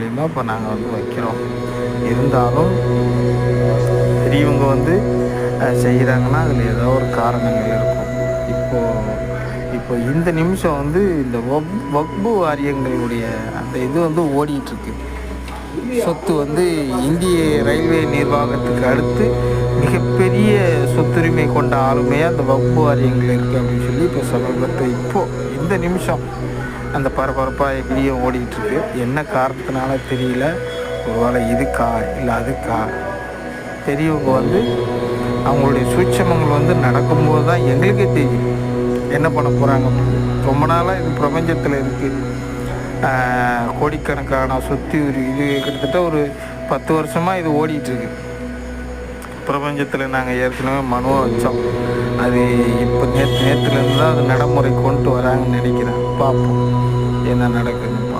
மூலிமா இப்போ நாங்கள் வந்து வைக்கிறோம். இருந்தாலும் பெரியவங்க வந்து செய்கிறாங்கன்னா அதில் ஏதோ ஒரு காரணங்கள் இருக்கும். இப்போ இந்த நிமிஷம் வந்து இந்த வக்பு வாரியங்களுடைய அந்த இது வந்து ஓடிட்டுருக்கு. சொத்து வந்து இந்திய ரயில்வே நிர்வாகத்துக்கு அடுத்து மிகப்பெரிய சொத்துரிமை கொண்ட ஆளுமையாக அந்த வக்பு வாரியங்கள் இருக்குது அப்படின்னு சொல்லி இப்போ சமீபத்தில் இப்போது இந்த நிமிஷம் அந்த பரபரப்பாக எப்படியோ ஓடிட்டுருக்கு. என்ன காரணத்தினால தெரியல. ஒருவேளை இதுக்கா இல்லை அதுக்கா, பெரியவங்க வந்து அவங்களுடைய சூட்சமங்கள் வந்து நடக்கும்போது தான் எங்களுக்கே தெரியும் என்ன பண்ண போகிறாங்க. ரொம்ப நாளாக இது பிரபஞ்சத்தில் இருக்குது. கோடிக்கணக்கான சொத்து இது கிட்டத்தட்ட ஒரு 10 வருஷமாக இது ஓடிட்டுருக்கு. பிரபஞ்சத்தில் நாங்கள் ஏற்கனவே மனுவை வச்சோம். அது இப்போ நேற்றுலேருந்து தான் அது நடைமுறை கொண்டு வராங்கன்னு நினைக்கிறேன். பார்ப்போம் என்ன நடக்குதுன்னு.